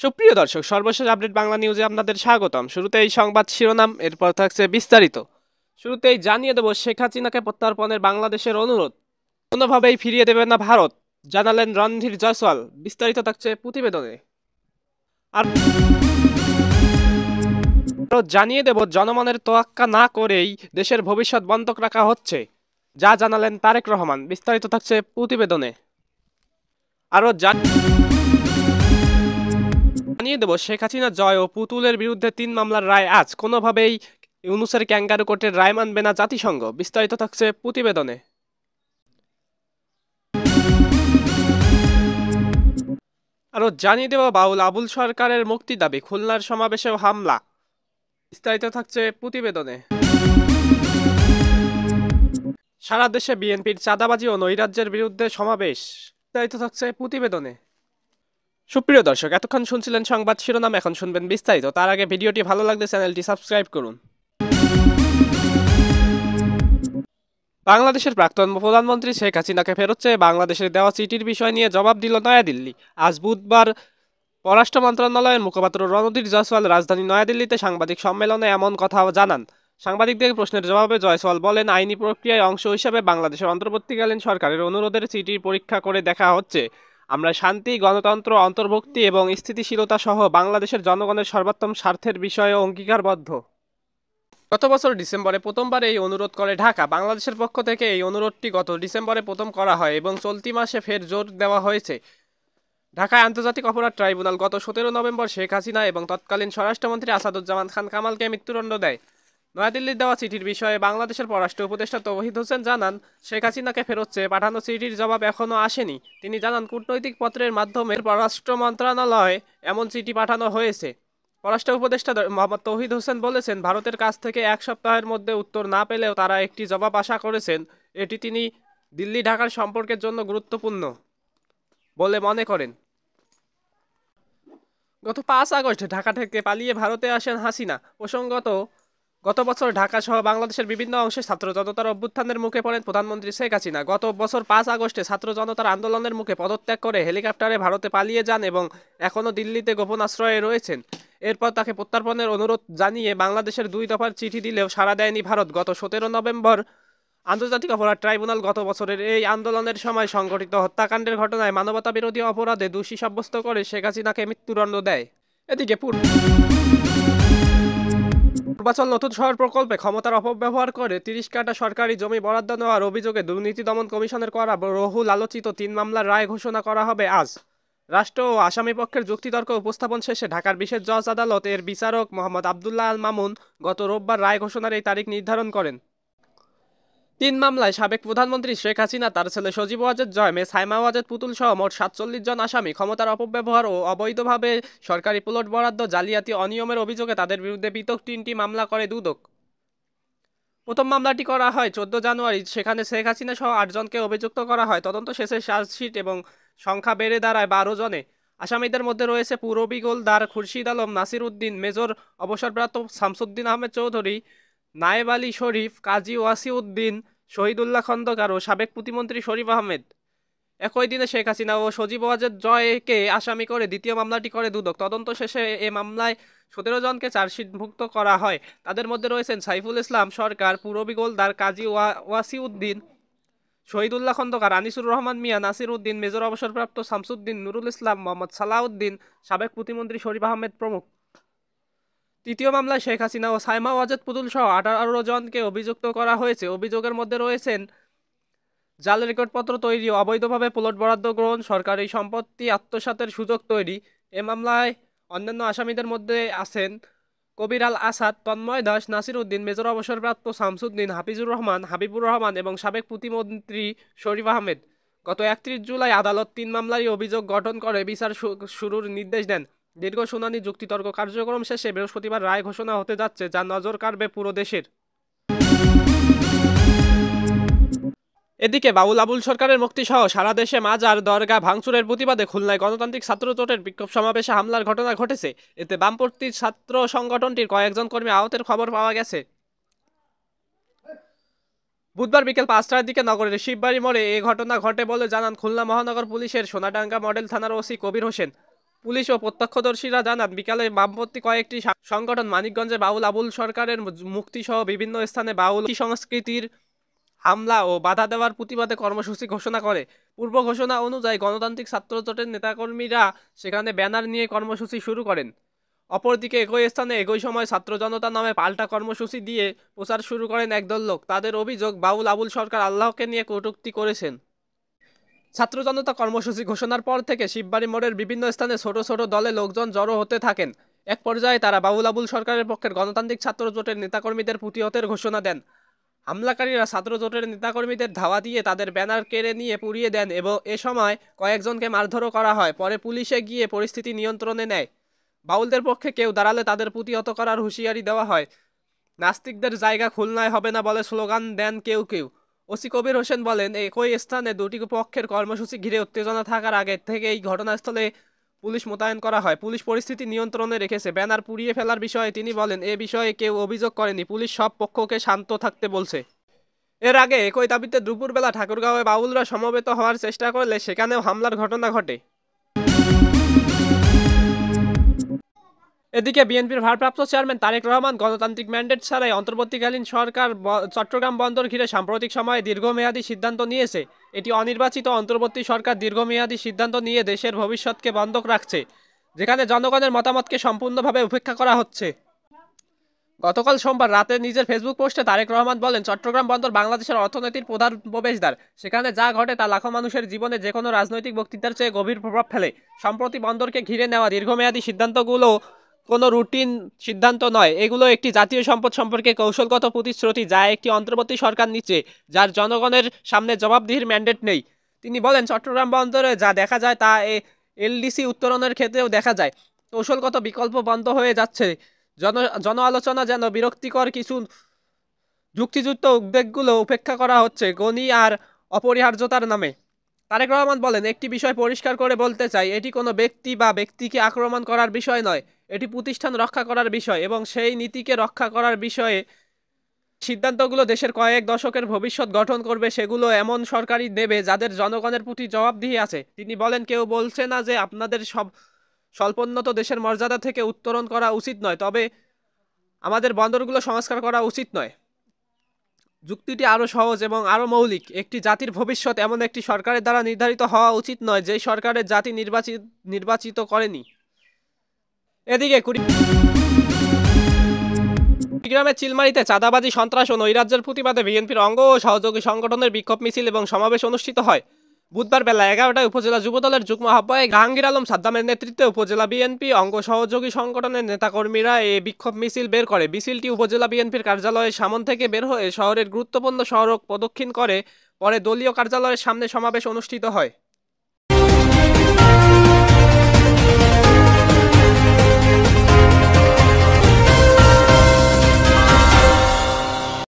সুপ্রিয় দর্শক, সর্বশেষ আপডেট বাংলা নিউজে আপনাদের স্বাগতম। শুরুতেই সংবাদ শিরোনাম, এরপর থাকছে বিস্তারিত। শুরুতেই জানিয়ে দেব শেখ হাসিনাকে প্রত্যার্পণের বাংলাদেশের অনুরোধ কোনোভাবেই ফিরিয়ে দেবে না ভারত, জানালেন রণধীর জয়সওয়াল। বিস্তারিত থাকছে প্রতিবেদনে। আর জানিয়ে দেব জনমনের তোয়াক্কা না করেই দেশের ভবিষ্যৎ বন্ধক রাখা হচ্ছে, যা জানালেন তারেক রহমান। বিস্তারিত থাকছে প্রতিবেদনে। আরও জানিয়ে দেব শেখ হাসিনা জয় ও পুতুলের বিরুদ্ধে ৩ মামলার রায় আজ। কোনোভাবেই ইউনূসের ক্যাঙ্গারু কোর্টের রায় মানবে না জাতিসংঘ। বিস্তারিত থাকছে প্রতিবেদনে। আরও জানিয়ে দেব বাউল আবুল সরকারের মুক্তি দাবি, খুলনার সমাবেশেও হামলা। বিস্তারিত থাকছে প্রতিবেদনে। সারা দেশে বিএনপির চাঁদাবাজি ও নৈরাজ্যের বিরুদ্ধে সমাবেশ। বিস্তারিত থাকছে প্রতিবেদনে। সুপ্রিয় দর্শক, এতক্ষণ শুনছিলেন সংবাদ শিরোনাম, এখন শুনবেন বিস্তারিত। তার আগে ভিডিওটি ভালো লাগলে চ্যানেলটি সাবস্ক্রাইব করুন। বাংলাদেশের প্রাক্তন প্রধানমন্ত্রী শেখ হাসিনাকে ফেরত চেয়ে বাংলাদেশের দেওয়া চিঠির বিষয় নিয়ে জবাব দিল নয়াদিল্লি। আজ বুধবার পররাষ্ট্র মন্ত্রণালয়ের মুখপাত্র রণধীর জয়সওয়াল রাজধানী নয়াদিল্লিতে সাংবাদিক সম্মেলনে এমন কথা জানান। সাংবাদিকদের প্রশ্নের জবাবে জয়সওয়াল বলেন, আইনি প্রক্রিয়ায় অংশ হিসেবে বাংলাদেশের অন্তর্বর্তীকালীন সরকারের অনুরোধের চিঠির পরীক্ষা করে দেখা হচ্ছে। আমরা শান্তি, গণতন্ত্র, অন্তর্ভুক্তি এবং স্থিতিশীলতা সহ বাংলাদেশের জনগণের সর্বোত্তম স্বার্থের বিষয়ে অঙ্গীকারবদ্ধ। গত বছর ডিসেম্বরে প্রথমবার এই অনুরোধ করে ঢাকা। বাংলাদেশের পক্ষ থেকে এই অনুরোধটি গত ডিসেম্বরে প্রথম করা হয় এবং চলতি মাসে ফের জোর দেওয়া হয়েছে। ঢাকায় আন্তর্জাতিক অপরাধ ট্রাইব্যুনাল গত 17 নভেম্বর শেখ হাসিনা এবং তৎকালীন স্বরাষ্ট্রমন্ত্রী আসাদুজ্জামান খান কামালকে মৃত্যুদণ্ড দেয়। নয়াদিল্লির দেওয়া চিঠির বিষয়ে বাংলাদেশের পররাষ্ট্র উপদেষ্টা তৌহিদ হোসেন জানান, শেখ হাসিনাকে ফেরত চেয়ে পাঠানো চিঠির জবাব এখনও আসেনি। তিনি জানান, কূটনৈতিক পত্রের মাধ্যমে পররাষ্ট্র মন্ত্রণালয়ে এমন চিঠি পাঠানো হয়েছে। পররাষ্ট্র উপদেষ্টা মোহাম্মদ তৌহিদ হোসেন বলেছেন, ভারতের কাছ থেকে 1 সপ্তাহের মধ্যে উত্তর না পেলেও তারা একটি জবাব আশা করেছেন। এটি তিনি দিল্লি ঢাকার সম্পর্কের জন্য গুরুত্বপূর্ণ বলে মনে করেন। গত 5 আগস্ট ঢাকা থেকে পালিয়ে ভারতে আসেন হাসিনা। প্রসঙ্গত, গত বছর ঢাকা সহ বাংলাদেশের বিভিন্ন অংশে ছাত্র জনতার অভ্যুত্থানের মুখে পড়েন প্রধানমন্ত্রী শেখ হাসিনা। গত বছর 5 আগস্টে ছাত্র জনতার আন্দোলনের মুখে পদত্যাগ করে হেলিকপ্টারে ভারতে পালিয়ে যান এবং এখনও দিল্লিতে গোপন আশ্রয়ে রয়েছেন। এরপর তাকে প্রত্যার্পণের অনুরোধ জানিয়ে বাংলাদেশের 2 দফার চিঠি দিলেও সাড়া দেয়নি ভারত। গত 17 নভেম্বর আন্তর্জাতিক অপরাধ ট্রাইব্যুনাল গত বছরের এই আন্দোলনের সময় সংঘটিত হত্যাকাণ্ডের ঘটনায় মানবতা বিরোধী অপরাধে দোষী সাব্যস্ত করে শেখ হাসিনাকে মৃত্যুদণ্ড দেয়। এদিকে পূর্বাচল নতুন শহর প্রকল্পে ক্ষমতার অপব্যবহার করে 30 কাঠা সরকারি জমি বরাদ্দ নেওয়ার অভিযোগে দুর্নীতি দমন কমিশনের করা বহুল আলোচিত 3 মামলার রায় ঘোষণা করা হবে আজ। রাষ্ট্র ও আসামি পক্ষের যুক্তিতর্ক উপস্থাপন শেষে ঢাকার বিশেষ জজ আদালত এর বিচারক মোহাম্মদ আবদুল্লাহ আল মামুন গত রোববার রায় ঘোষণার এই তারিখ নির্ধারণ করেন। 3 মামলায় সাবেক প্রধানমন্ত্রী শেখ হাসিনা, তার ছেলে সজীব ওয়াজেদ জয়, মেয়ে সাইমা ওয়াজেদ পুতুল সহ মোট 47 জন আসামি ক্ষমতার অপব্যবহার ও অবৈধভাবে সরকারি প্লট বরাদ্দ, জালিয়াতি, অনিয়মের অভিযোগে তাদের বিরুদ্ধে পৃথক 3টি মামলা করে দুদক। প্রথম মামলাটি করা হয় 14 জানুয়ারি। সেখানে শেখ হাসিনা সহ 8 জনকে অভিযুক্ত করা হয়। তদন্ত শেষে চার্জশিট এবং সংখ্যা বেড়ে দাঁড়ায় 12 জনে। আসামিদের মধ্যে রয়েছে পুরবী গোলদার, খুরশিদ আলম, নাসির উদ্দিন, মেজর অবসরপ্রাপ্ত শামসুদ্দিন আহমেদ চৌধুরী, নায়েব আলী শরীফ, কাজী ওয়াসিউদ্দিন, শহীদুল্লাহ খন্দকার ও সাবেক প্রতিমন্ত্রী শরীফ আহমেদ। একই দিনে শেখ হাসিনা ও সজীব ওয়াজেদ জয়কে আসামি করে দ্বিতীয় মামলাটি করে দুদক। তদন্ত শেষে এ মামলায় 17 জনকে চার্জশিটভুক্ত করা হয়। তাদের মধ্যে রয়েছেন সাইফুল ইসলাম সরকার, পুরবী গোলদার, কাজী ওয়াসিউদ্দিন, শহীদুল্লাহ খন্দকার, আনিসুর রহমান মিয়া, নাসির উদ্দিন, মেজর অবসরপ্রাপ্ত শামসুদ্দিন, নুরুল ইসলাম, মোহাম্মদ সালাউদ্দিন, সাবেক প্রতিমন্ত্রী শরীফ আহমেদ প্রমুখ। তৃতীয় মামলায় শেখ হাসিনা ও সাইমা ওয়াজেদ পুতুল সহ 18 জনকে অভিযুক্ত করা হয়েছে। অভিযোগের মধ্যে রয়েছেন জাল রেকর্ডপত্র তৈরি, অবৈধভাবে প্লট বরাদ্দ গ্রহণ, সরকারি সম্পত্তি আত্মসাতের সুযোগ তৈরি। এ মামলায় অন্যান্য আসামিদের মধ্যে আছেন কবির আল আসাদ, তন্ময় দাস, নাসির উদ্দিন, মেজর অবসরপ্রাপ্ত শামসুদ্দিন, হাফিজুর রহমান, হাবিবুর রহমান এবং সাবেক প্রতিমন্ত্রী শরীফ আহমেদ। গত 31 জুলাই আদালত 3 মামলারই অভিযোগ গঠন করে বিচার শুরুর নির্দেশ দেন। দীর্ঘ শুনানি, যুক্তিতর্ক কার্যক্রম শেষে বৃহস্পতিবার রায় ঘোষণা হতে যাচ্ছে, যা নজর কাড়বে পুরো দেশের। এদিকে বাউল আবুল সরকারের মুক্তি সহ সারা দেশে মাজার, দরগা ভাঙচুরের প্রতিবাদে খুলনায় গণতান্ত্রিক ছাত্র জোটের বিক্ষোভ সমাবেশে হামলার ঘটনা ঘটেছে। এতে বামপন্থী ছাত্র সংগঠনটির কয়েকজন কর্মী আহতের খবর পাওয়া গেছে। বুধবার বিকেল 5টার দিকে নগরের শিববাড়ি মোড়ে এ ঘটনা ঘটে বলে জানান খুলনা মহানগর পুলিশের সোনাডাঙ্গা মডেল থানার ওসি কবির হোসেন। পুলিশ ও প্রত্যক্ষদর্শীরা জানান, বিকালে বামপন্থী কয়েকটি সংগঠন মানিকগঞ্জে বাউল আবুল সরকারের মুক্তিসহ বিভিন্ন স্থানে বাউল সংস্কৃতির হামলা ও বাধা দেওয়ার প্রতিবাদে কর্মসূচি ঘোষণা করে। পূর্ব ঘোষণা অনুযায়ী গণতান্ত্রিক ছাত্র জোটের নেতাকর্মীরা সেখানে ব্যানার নিয়ে কর্মসূচি শুরু করেন। অপরদিকে একই স্থানে একই সময় ছাত্র জনতা নামে পাল্টা কর্মসূচি দিয়ে প্রচার শুরু করেন একদল লোক। তাদের অভিযোগ, বাউল আবুল সরকার আল্লাহকে নিয়ে কটূক্তি করেছেন। ছাত্র জনতা কর্মসূচি ঘোষণার পর থেকে শিববাড়ি মোড়ের বিভিন্ন স্থানে ছোট ছোট দলে লোকজন জড়ো হতে থাকেন। এক পর্যায়ে তারা বাউল আবুল সরকারের পক্ষের গণতান্ত্রিক ছাত্র জোটের নেতাকর্মীদের প্রতিহতের ঘোষণা দেন। হামলাকারীরা ছাত্র জোটের নেতাকর্মীদের ধাওয়া দিয়ে তাদের ব্যানার কেড়ে নিয়ে পুড়িয়ে দেন এবং এ সময় কয়েকজনকে মারধরও করা হয়। পরে পুলিশে গিয়ে পরিস্থিতি নিয়ন্ত্রণে নেয়। বাউলদের পক্ষে কেউ দাঁড়ালে তাদের প্রতিহত করার হুঁশিয়ারি দেওয়া হয়। নাস্তিকদের জায়গা খুলনায় হবে না বলে স্লোগান দেন কেউ কেউ। ওসি কবির হোসেন বলেন, একই স্থানে দুটি পক্ষের কর্মসূচি ঘিরে উত্তেজনা থাকার আগে থেকে এই ঘটনাস্থলে পুলিশ মোতায়েন করা হয়। পুলিশ পরিস্থিতি নিয়ন্ত্রণে রেখেছে। ব্যানার পুড়িয়ে ফেলার বিষয়ে তিনি বলেন, এ বিষয়ে কেউ অভিযোগ করেনি। পুলিশ সব পক্ষকে শান্ত থাকতে বলছে। এর আগে একই দাবিতে দুপুরবেলা ঠাকুরগাঁওয়ে বাউলরা সমবেত হওয়ার চেষ্টা করলে সেখানেও হামলার ঘটনা ঘটে। এদিকে বিএনপির ভারপ্রাপ্ত চেয়ারম্যান তারেক রহমান গণতান্ত্রিক ম্যান্ডেট ছাড়াই অন্তর্বর্তীকালীন সরকার চট্টগ্রাম বন্দর ঘিরে সাম্প্রতিক সময়ে দীর্ঘমেয়াদী সিদ্ধান্ত নিয়েছে। এটি অনির্বাচিত অন্তর্বর্তী সরকার দীর্ঘমেয়াদী সিদ্ধান্ত নিয়ে দেশের ভবিষ্যৎকে বন্ধক রাখছে, যেখানে জনগণের মতামতকে সম্পূর্ণভাবে উপেক্ষা করা হচ্ছে। গতকাল সোমবার রাতে নিজের ফেসবুক পোস্টে তারেক রহমান বলেন, চট্টগ্রাম বন্দর বাংলাদেশের অর্থনীতির প্রধান প্রবেশদ্বার। সেখানে যা ঘটে তা লাখো মানুষের জীবনে যে কোনো রাজনৈতিক বক্তৃতার চেয়ে গভীর প্রভাব ফেলে। সম্প্রতি বন্দরকে ঘিরে নেওয়া দীর্ঘমেয়াদী সিদ্ধান্তগুলো কোনো রুটিন সিদ্ধান্ত নয়। এগুলো একটি জাতীয় সম্পদ সম্পর্কে কৌশলগত প্রতিশ্রুতি, যা একটি অন্তর্বর্তী সরকার নিচ্ছে, যার জনগণের সামনে জবাবদিহির ম্যান্ডেট নেই। তিনি বলেন, চট্টগ্রাম বন্দরে যা দেখা যায় তা এলডিসি উত্তোলনের ক্ষেত্রেও দেখা যায়। কৌশলগত বিকল্প বন্ধ হয়ে যাচ্ছে। জন আলোচনা যেন বিরক্তিকর কিছু যুক্তিযুক্ত উদ্বেগগুলো উপেক্ষা করা হচ্ছে গণি আর অপরিহার্যতার নামে। তারেক রহমান বলেন, একটি বিষয় পরিষ্কার করে বলতে চাই, এটি কোনো ব্যক্তি বা ব্যক্তিকে আক্রমণ করার বিষয় নয়। এটি প্রতিষ্ঠান রক্ষা করার বিষয় এবং সেই নীতিকে রক্ষা করার বিষয়ে সিদ্ধান্তগুলো দেশের কয়েক দশকের ভবিষ্যৎ গঠন করবে। সেগুলো এমন সরকারই নেবে যাদের জনগণের প্রতি জবাবদিহি আছে। তিনি বলেন, কেউ বলছে না যে আপনাদের স্বল্পোন্নত দেশের মর্যাদা থেকে উত্তরণ করা উচিত নয়, তবে আমাদের বন্দরগুলো সংস্কার করা উচিত নয়। যুক্তিটি আরও সহজ এবং আরও মৌলিক। একটি জাতির ভবিষ্যৎ এমন একটি সরকারের দ্বারা নির্ধারিত হওয়া উচিত নয় যেই সরকারের জাতি নির্বাচিত করেনি। এদিকে কুড়িগ্রামের চিলমারিতে চাঁদাবাজি, সন্ত্রাস ও নৈরাজ্যের প্রতিবাদে বিএনপির অঙ্গ ও সহযোগী সংগঠনের বিক্ষোভ মিছিল এবং সমাবেশ অনুষ্ঠিত হয়। বুধবার বেলা 11টায় উপজেলা যুবদলের যুগ্ম আহ্বায়ক জাহাঙ্গীর আলম সাদ্দামের নেতৃত্বে উপজেলা বিএনপি অঙ্গ সহযোগী সংগঠনের নেতাকর্মীরা এই বিক্ষোভ মিছিল বের করে। মিছিলটি উপজেলা বিএনপির কার্যালয়ের সামন থেকে বের হয়ে শহরের গুরুত্বপূর্ণ সড়ক প্রদক্ষিণ করে পরে দলীয় কার্যালয়ের সামনে সমাবেশ অনুষ্ঠিত হয়।